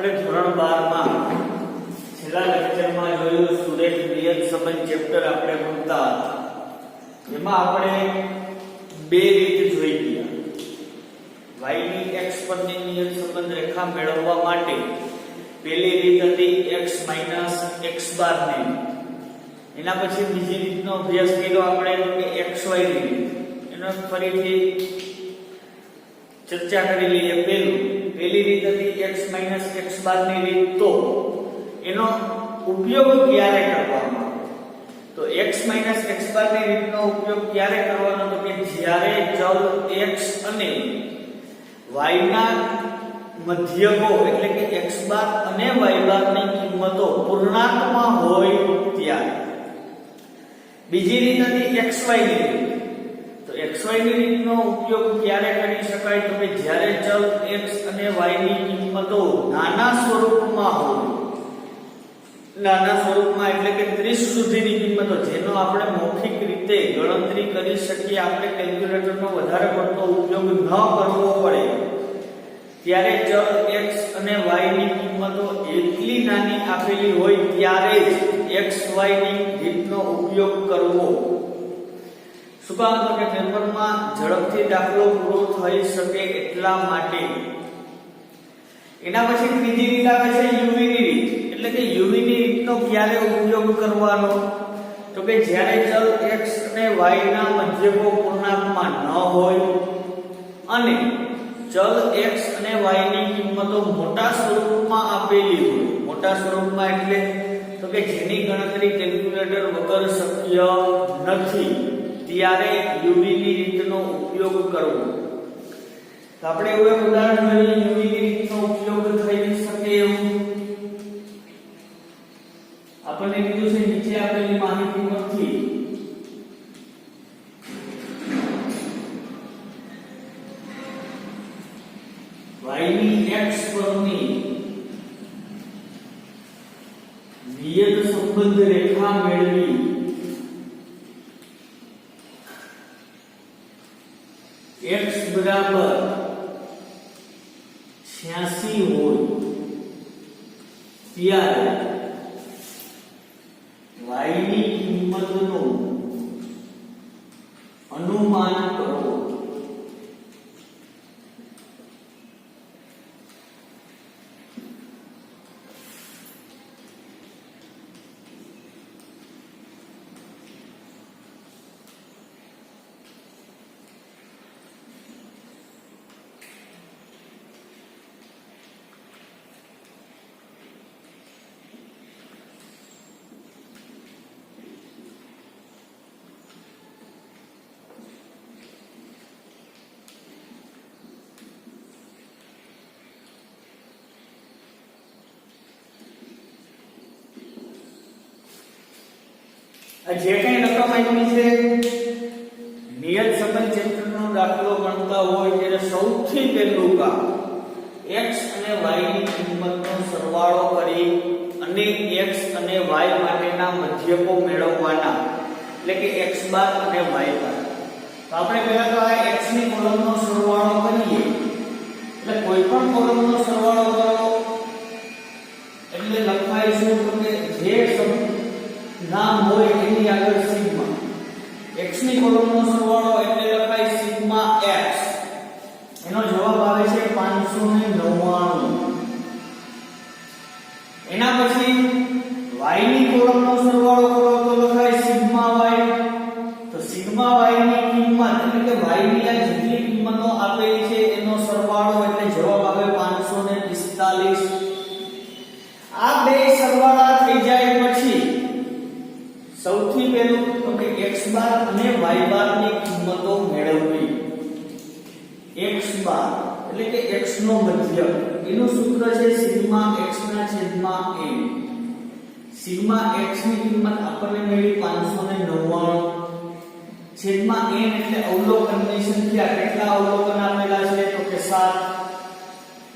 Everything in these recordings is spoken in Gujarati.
આપણે ધોરણ 12 માં છેલ્લા લેક્ચરમાં જોયું સુરેખ નિયત સંબંધ ચેપ્ટર આપણે ભણતા હતા. એમાં આપણે બે રીત જોઈ ગયા. y ની x પરની નિયત સંબંધ રેખા મેળવવા માટે પહેલી રીત હતી x - x બાર ની. એના પછી બીજી રીતનો અભ્યાસ કર્યો આપણે કે xy ની રીત. એનો ફરીથી ચર્ચા કરી લઈએ. પહેલી રીત હતી x - x બાર ની રીત. તો એનો ઉપયોગ ક્યારે કરવાનો? તો x - x બાર ની રીતનો ઉપયોગ ક્યારે કરવાનો? તો કે જ્યારે ચલ x અને y ના મધ્યકો એટલે કે x બાર અને y બાર ની કિંમતો પૂર્ણાંકમાં હોય ત્યારે. બીજી રીત હતી xy ની રીત. તો xy ની રીતનો ઉપયોગ ક્યારે કરી શકાય? તો કે જ્યારે ચલ x અને y ની કિંમતો નાના સ્વરૂપમાં હોય. નાના સ્વરૂપમાં એટલે કે 30 સુધીની કિંમતો, જેનો આપણે મૌખિક રીતે ગણતરી કરી શકીએ, આપણે કેલ્ક્યુલેટરનો વધારે પડતો ઉપયોગ ન કરવો પડે, ત્યારે ચલ x અને y ની કિંમતો એટલી નાની આપેલી હોય ત્યારે જ xy ની રીતનો ઉપયોગ કરવો. શું કામ? તો કે પેપરમાં ઝડપથી દાખલો પૂરો થઈ શકે એટલા માટે. એના પછી ત્રીજી રીત આવે છે u ની રીત. એટલે કે u ની રીતનો ક્યારે ઉપયોગ કરવાનો? તો કે જ્યારે ચલ x અને y ના મધ્યકો પૂર્ણાંકમાં ન હોય અને ચલ x અને y ની કિંમતો મોટા સ્વરૂપમાં આપેલી હોય. મોટા સ્વરૂપમાં એટલે તો કે જેની ગણતરી કેલ્ક્યુલેટર વગર શક્ય નથી, ત્યારે u ની રીતનો ઉપયોગ કરવો. તો આપણે એવું એક ઉદાહરણ જોઈએ u ની રીતનો ઉપયોગ થઈ શકે એવું. આપણને કીધું છે નીચે આપેલી માહિતી પરથી y ની x પરની નિયત સંબંધ રેખા મેળવી x બરાબર 86 હોય ત્યારે y ની કિંમતનું અનુમાન કરો. જે કઈ રકમ આપી છે નિયત સંબંધ ચેપ્ટરનો દાખલો ગણતા હોય ત્યારે સૌથી પહેલું કામ x અને y ની કિંમતનો સરવાળો કરી અને x અને y માટેના મધ્યકો મેળવવાના. એટલે કે x બાર અને y બાર. તો આપણે પહેલા તો આ x ની કોલમનો સરવાળો કરીએ. એટલે કોઈ પણ કોલમનો સરવાળો કરો એટલે લખાય શું? તો કે જે નામ હોય એની આગળ સિગ્મા. x ની કોલમનો સરવાળો એટલે લખાય સિગ્મા x. એનો જવાબ આવે છે 599. એના પછી y ની કોલમનો સરવાળો કરો તો લખાય સિગ્મા y. તો સિગ્મા y ની કિંમત એટલે કે y ની આ જેટલી કિંમતો આપેલી છે એનો સરવાળો એટલે જવાબ આવે 545. આ બે સરવાળા થઈ જાય પછી સૌથી પહેલું તો કે x બાર અને y બાર ની કિંમતો મેળવવી. x બાર એટલે કે x નો મધ્ય, એનું સૂત્ર છે સિગ્મા x ના છેદમાં n. સિગ્મા x ની કિંમત આપણને મળી 599 છેદમાં n એટલે અવલોકનની સંખ્યા. કેટલા અવલોકન આપેલા છે? તો કે 7.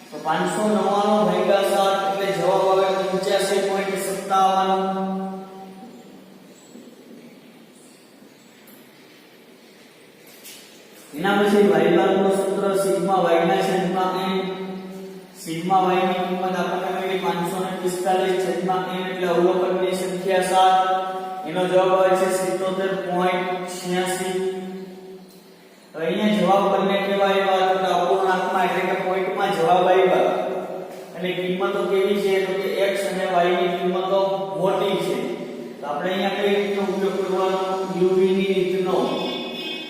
તો 599 ભાગ્યા 7 એટલે જવાબ આવે 85.57. એના પછી y બાર નો સૂત્ર સિગ્મા y ના છેદમાં n સિગ્મા y ની કિંમત આપણને મળી 545 છેદમાં n એટલે અવલોકનની સંખ્યા 7 એનો જવાબ આવે છે 77.86. હવે અહીંયા જવાબ બંને કેવા આવ્યા તો અપૂર્ણાંકમાં એટલે કે પોઈન્ટમાં જવાબ આવ્યા અને કિંમતો કેવી છે તો કે x અને y ની કિંમતો મોટી છે. તો આપણે અહીંયા કઈ રીતનો ઉપયોગ કરવાનો u v ની રીતનો.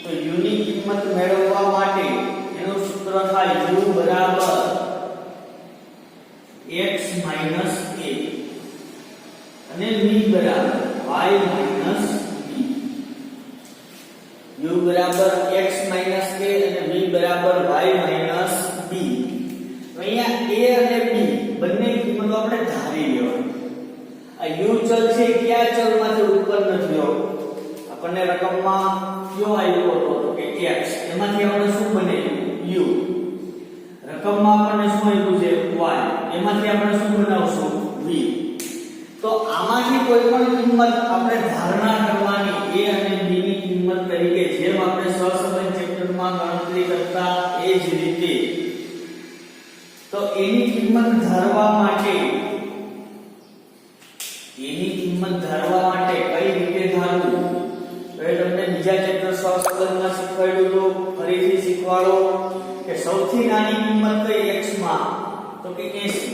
તો u ની કિંમત મેળવવા માટે એનું સૂત્ર થાય u બરાબર x minus a અને v બરાબર y minus b. u બરાબર x minus a અને v બરાબર y minus b. અહીંયા a અને b બંને કિંમતો આપણે ધારી લેવાની. આ u ચલ છે કયા ચલમાંથી ઉત્પન્ન થયો? આપણને રકમમાં કયો આવ્યો હતો તો કે x, એમાંથી આપણે શું બને u. રકમમાં આપણને શું આપ્યું છે y, એમાંથી આપણે શું બનાવશું v. તો આમાંથી કોઈ પણ કિંમત આપણે ધારણા કરવાની a અને b ની કિંમત તરીકે, જેમ આપણે સહસંબંધ ચેપ્ટરમાં ગણતરી કરતા એ જ રીતે. તો એની કિંમત ધારવા માટે કઈ રીતે ધારવું તો એ તમને બીજા ચેપ્ટર સહસંબંધમાં શીખવાડ્યું હતું. ફરીથી શીખવાડો કે સૌથી નાની કિંમત કઈ x માં તો કે 80.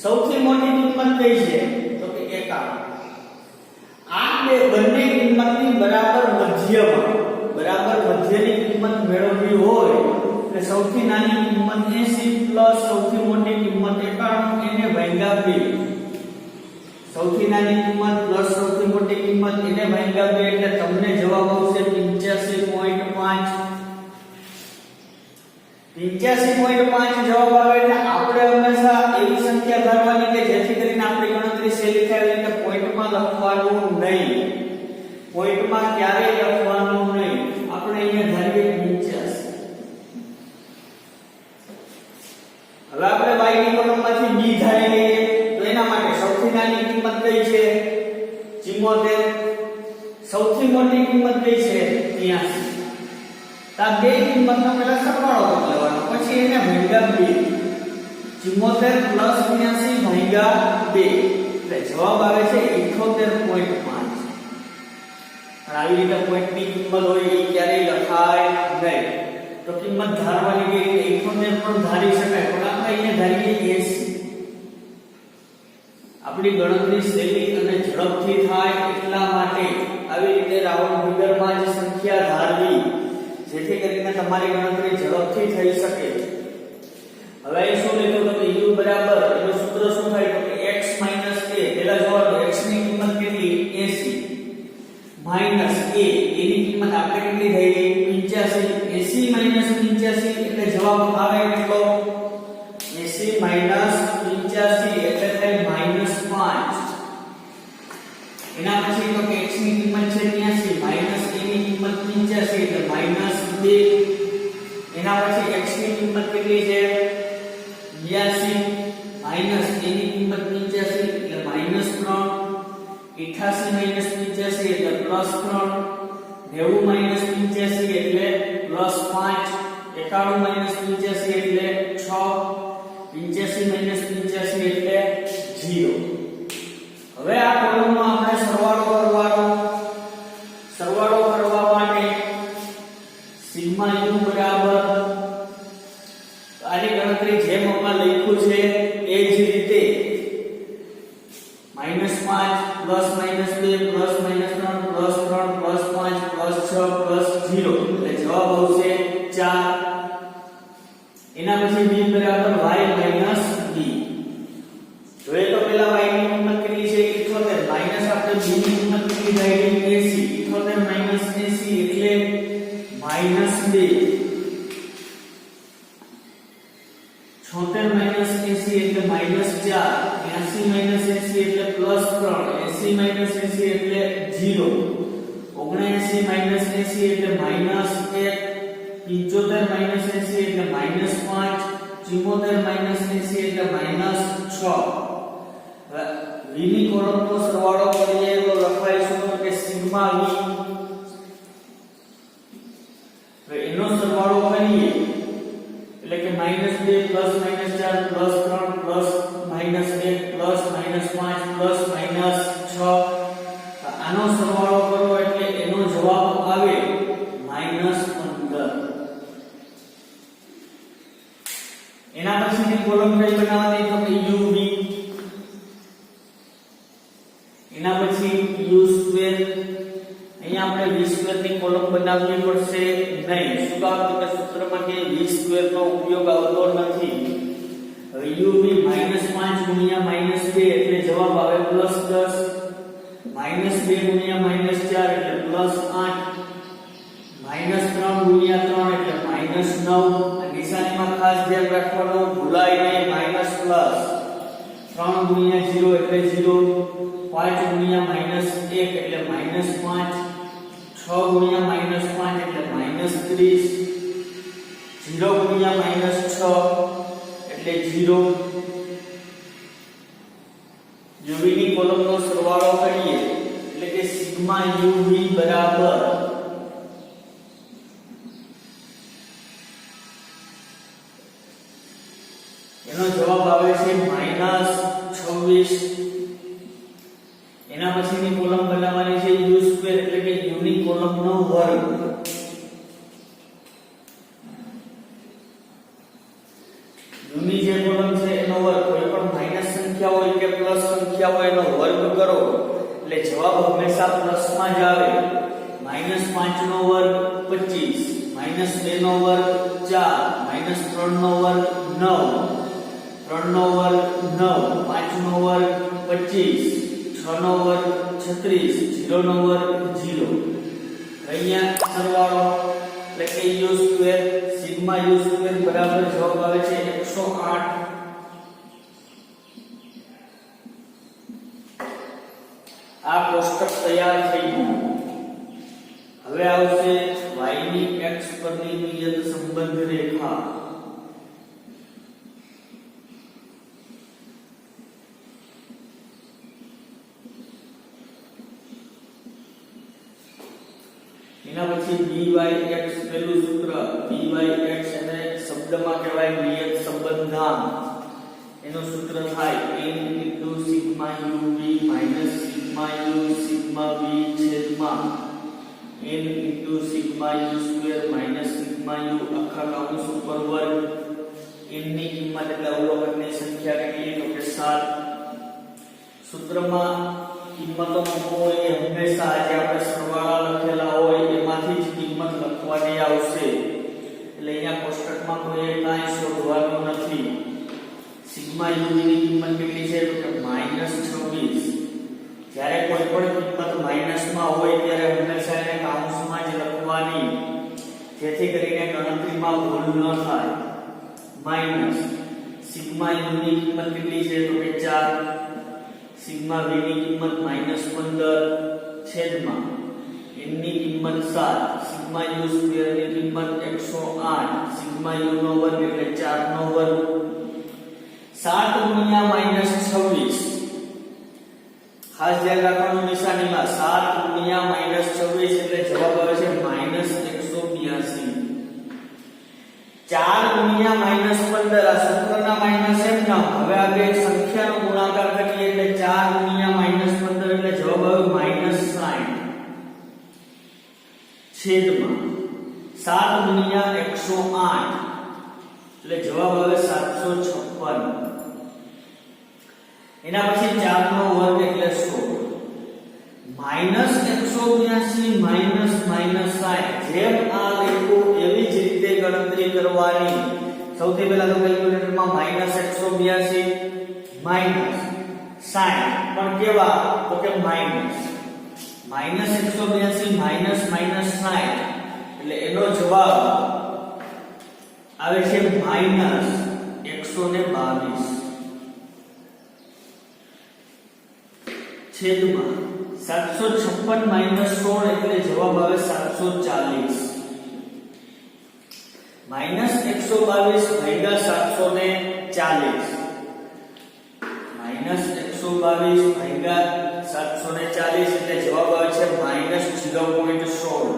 સૌથી મોટી કિંમત કઈ છે તો કે 51. આ બંને કિંમતની બરાબર મધ્યની કિંમત મેળવવી હોય એટલે સૌથી નાની કિંમત 80 પ્લસ સૌથી મોટી કિંમત 91 એને ભાગ્યા 2. સૌથી નાની કિંમત પ્લસ સૌથી મોટી કિંમત એને ભાગ્યા 2 એટલે તમને જવાબ આવશે 85.5. 85.5 જવાબ આવે એટલે આપણે હંમેશા એવી સંખ્યા ધારવાની કે જેથી કરીને આપણી ગણતરી સહેલી થાય. એટલે પોઈન્ટમાં લખવાનું નહીં, પોઈન્ટમાં ક્યારેય લખવાનું નહીં. આપણે અહીંયા ધારીએ 85. હવે આપણે y ની કોલમમાંથી b ધારી લઈએ તો એના માટે સૌથી નાની કિંમત કઈ છે 74. સૌથી મોટી કિંમત કઈ છે 83. આ બે કિંમતનો પહેલા સરવાળો કરી લેવાનો, પછી એને ભાગ્યા 2. 74 પ્લસ 83 ભાગ્યા 2 એટલે જવાબ આવે છે 78.5. આવી રીતે પોઈન્ટની કિંમત હોય એ ક્યારેય લખાય નહીં. તો કિંમત ધારવાની કે 78 પણ ધારી શકાય, પણ આપણે અહીંયા ધારીએ 80. આપણી ગણતરી સહેલી અને ઝડપથી થાય એટલા માટે આવી રીતે રાઉન્ડ ફિગરમાં જ સંખ્યા ધારવી, જેથી કરીને તમારી ગણતરી ઝડપથી થઈ શકે. હવે અહીં શું લીધું તો કે u બરાબર એનું સૂત્ર શું થાય તો કે x minus a. પહેલા જોવો તો x ની કિંમત કેટલી 80 minus a એની કિંમત આપણે કેટલી થઈ ગઈ 85. 80 minus 85 એટલે જવાબ આવે કેટલો 80 minus 85 એટલે થાય -5. એના પછી તો કે x ની કિંમત છે 83 minus a ની કિંમત 85 એટલે -2. એના પછી x ની કિંમત કેટલી છે 82 minus a ની કિંમત 85 એટલે -3. 88 minus 85 એટલે +3. 90 minus 85 એટલે +5. 91 minus 85 એટલે 6. 85 minus 85 એટલે 0. હવે આ કોલમમાં આપણે સરવાળો કરવા માટે સિગ્મા u બરાબર આની ગણતરી જેમ આપણે લખ્યું છે એ જ રીતે -5 plus -2 plus -3 plus 3 plus 5 plus 6 plus 0 એટલે જવાબ આવશે 4. એના પછી b બરાબર y minus b. જોઈએ તો પેલા y ની કિંમત કેટલી છે 78 માઈનસ આપણે b ની કિંમત કેટલી થઈ 80. 78 minus 80 એટલે -2. 76 minus 80 એટલે -4. 80 minus 80 એટલે +3. 80 minus 80 એટલે 0. 79 minus 80 એટલે -1. 75 minus 80 એટલે -5. 74 minus 80 એટલે -6. v ની કોલમનો સરવાળો કરીએ તો લખાય શું કે સિગ્મા v. હવે એનો સરવાળો કરીએ એટલે કે -2 +-4 +3 કઈ બનાવવાની તો કે uv, એના પછી u સ્ક્વેર, અહીંયા આપણે v સ્ક્વેર ની કોલમ બનાવવી પડશે નહીં. શું કામ? તો કે સૂત્રમાં કે v સ્ક્વેર નો ઉપયોગ આવતો નથી. હવે uv -5 ગુણ્યા -2 એટલે જવાબ આવે +10, -2 ગુણ્યા -4 એટલે +8, -3 ગુણ્યા 3 એટલે -9. આ નિશાનીમાં ખાસ ધ્યાન રાખવાનું, ભૂલાય નહીં, માઈનસ પ્લસ. 3 ગુણ્યા 0 એટલે 0, 5 ગુણ્યા -1 એટલે -5, 6 ગુણ્યા -5 એટલે -30, 0 ગુણ્યા -6 એટલે 0. uv ની કોલમનો સરવાળો કરીએ એટલે કે સિગ્મા uv બરાબર એનો જવાબ આવે છે -26. એના પછીની કોલમ બનાવવાની છે u સ્ક્વેર એટલે કે u ની કોલમનો વર્ગ. u ની જે કોલમ છે એનો વર્ગ, કોઈ પણ માઈનસ સંખ્યા હોય કે પ્લસ સંખ્યા હોય એનો વર્ગ કરો એટલે જવાબ હંમેશા પ્લસમાં જ આવે. -5 નો વર્ગ 25, -2 નો વર્ગ 4, -3 નો વર્ગ 9, 3 નો વર્ગ 9, 5 નો વર્ગ 25, 6 નો વર્ગ 36, 0 નો વર્ગ 0. અહીંયા સરવાળો એટલે કે u square, sigma u square બરાબર જવાબ આવે છે 108. આ કોષ્ટક તૈયાર થઈ ગયું. હવે આવશે y ની x પરની નિયત સંબંધ રેખા. એના પછી byx પેલું સૂત્ર, byx એને શબ્દમાં કહેવાય નિયત સંબંધાંક. એનું સૂત્ર થાય n * sigma uv - sigma u sigma v છેદમાં n * sigma u square - sigma u આખા કૌંસ ઉપર વર્ગ. n ની કિંમત એટલે અવલોકનની સંખ્યા કેટલી? તો કે 7. સૂત્રમાં કિંમતો મૂકવો એ હંમેશા જે આપણે સરવાળા લખેલા હોય એમાંથી જ કિંમત લખવાની આવશે. એટલે અહીંયા કોષ્ટકમાં કોઈ કાંઈ શોધવાનું નથી. સિગ્મા u ની કિંમત કેટલી છે? તો કે -26. જ્યારે કોઈ પણ કિંમત માઈનસમાં હોય ત્યારે હંમેશા એને કૌંસમાં જ લખવાની, જેથી કરીને ગણતરીમાં ભૂલ ન થાય. માઈનસ સિગ્મા u ની કિંમત કેટલી છે? તો કે 4. સિગ્મા v ની કિંમત -15 છેદમાં n ની કિંમત 7, સિગ્મા u સ્ક્વેર ની કિંમત 108, સિગ્મા u નો વર્ગ એટલે 4 નો વર્ગ. 7 ગુણ્યા -26, ખાસ ધ્યાન રાખવાનું નિશાનીમાં, 7 ગુણ્યા -26 એટલે જવાબ આવે છે -182. 4 ગુણ્યા -15, આ સૂત્રના માઈનસ એમ ના. હવે આપણે એક સંખ્યાનો ગુણાકાર કરીએ એટલે 4 ગુણ્યા -15 એટલે જવાબ આવે -60 છેદમાં 7 ગુણ્યા 108 એટલે જવાબ આવે 756. એના પછી 4 નો વર્ગ એટલે 16. -182 -60, જેમ આ લખ્યું એવી જ રીતે ગણતરી કરવાની. સૌથી પહેલા તો કેલ્ક્યુલેટરમાં -182 -60 પણ કેવા? તો કે માઈનસ. -182 -60 એટલે એનો જવાબ આવે છે -122 છેદમાં 756 - 16 એટલે જવાબ આવે 740. -122 ભાગ્યા 740, -122 ભાગ્યા 740 એટલે જવાબ આવે છે -0.16.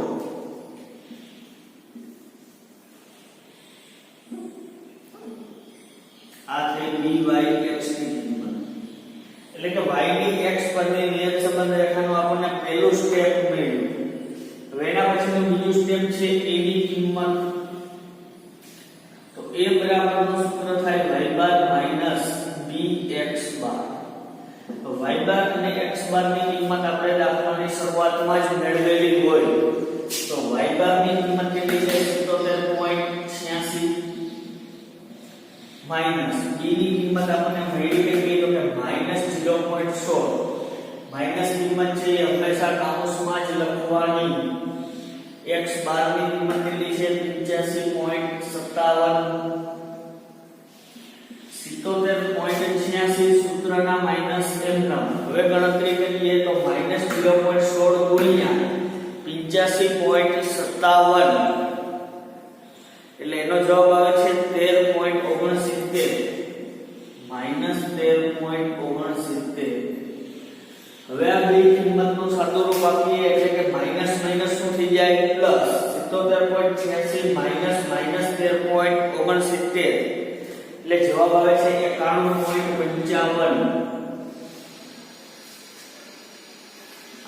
આ થઈ byx ની કિંમત. એટલે કે y ની x પરની નિયત સંબંધ રેખાનું આપણને પહેલું સ્ટેપ મળ્યું. હવે એના પછીનું બીજું સ્ટેપ છે a ની કિંમત. તો a બરાબરનું સૂત્ર થાય y બાદ તો y બાર અને x બાર ની કિંમત આપણે દાખલાની શરૂઆતમાં જ મેળવેલી હોય તો y બાર ની કિંમત કેટલી છે 77.86 માઈનસ b ની કિંમત આપણને મળી કેટલી તો કે -0.16 માઈનસ કિંમત છે એ હંમેશા કાઉન્સમાં જ લખવાની x બાર ની કિંમત કેટલી છે 85.57 77.86 સૂત્રના માઈનસ m નો હવે ગણતરી કરીએ તો -0.16 ગુણ્યા 85.57 એટલે એનો જવાબ આવે છે 13.69 હવે આ બે કિંમતનું સાદુરૂપ આપીએ એટલે કે માઈનસ માઈનસ શું થઈ જાય પ્લસ 77.86 માઈનસ 13.69 એટલે જવાબ આવે છે 91.55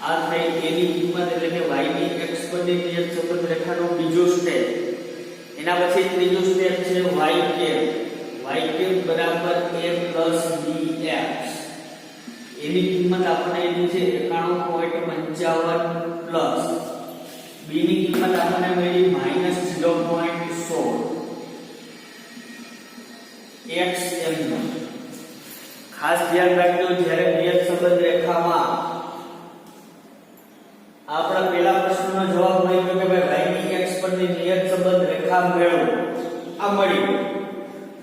આ થઈ એની કિંમત એટલે કે y ની x પરની નિયત સંબંધ રેખાનો બીજો સ્ટેપ એના પછી ત્રીજો સ્ટેપ છે y બરાબર a plus bx એની કિંમત આપણને એની છે 91.55 પ્લસ b ની કિંમત આપણને મળી -0.16 x m ખાસ ધ્યાન રાખજો જ્યારે નિયત સંબંધ રેખામાં આપણા પહેલા પ્રશ્નનો જવાબ મળ્યો કે ભાઈ y ની x પરની નિયત સંબંધ રેખા મેળવો આ મળી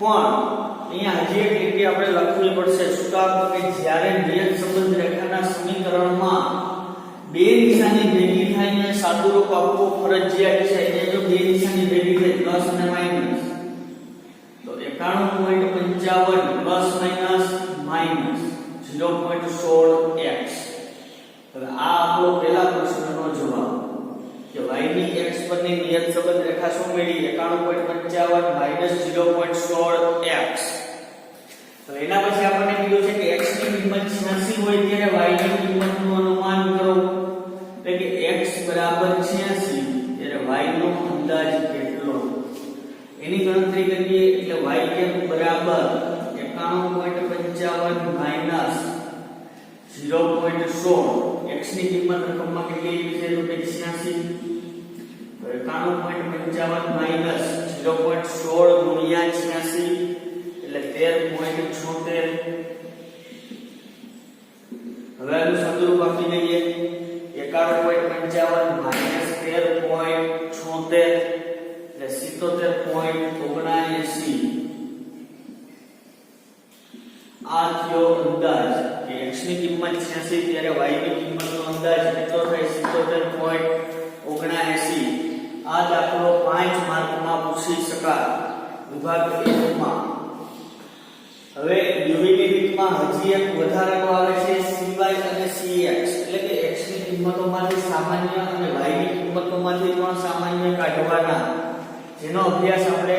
પણ અહીંયા હજી એક લીટી આપણે લખવી પડશે શું કામ કે જ્યારે નિયત સંબંધ રેખાના સમીકરણમાં બે નિશાની ભેગી થાય ને સાદુરૂપ આપવું ફરજિયાત છે એટલે જો બે નિશાની ભેગી થાય પ્લસ અને માઈનસ તો 91.55 પ્લસ માઈનસ 0.16x હવે આ આપણો પહેલા પ્રશ્નનો જવાબ કે y ની x પરની નિયત સંબંધ રેખા શું મળી 91.55 0.16x તો એના પછી આપણને કીધું છે કે x ની કિંમત 86 હોય ત્યારે y ની કિંમતનું અનુમાન કરો એટલે કે x બરાબર 86 ત્યારે y નો અંદાજ કેટલો એની ગણતરી કરીએ એટલે y કેમ બરાબર 91.55 માઈનસ 0.16 x ની કિંમત રકમમાં કેટલી છે તો કે 86 તો 91.55 માઈનસ 0.16 ગુણ્યા 86 એટલે 13.76 હવે આનું સાદુરૂપ આપી દઈએ 91.55 માઈનસ 13.76 એટલે 77.79 આ થયો અંદાજ કે x ની કિંમત 86 ત્યારે y ની કિંમતનો અંદાજ કેટલો થાય 77.79 આ દાખલો 5 માર્કમાં પૂછી શકાય વિભાગ 1 માં હવે યુવીની રીતમાં હજી એક વધારાનો આવે છે cy અને cx એટલે કે x ની કિંમતોમાંથી સામાન્ય અને y ની કિંમતોમાંથી પણ સામાન્ય કાઢવાના જેનો અભ્યાસ આપણે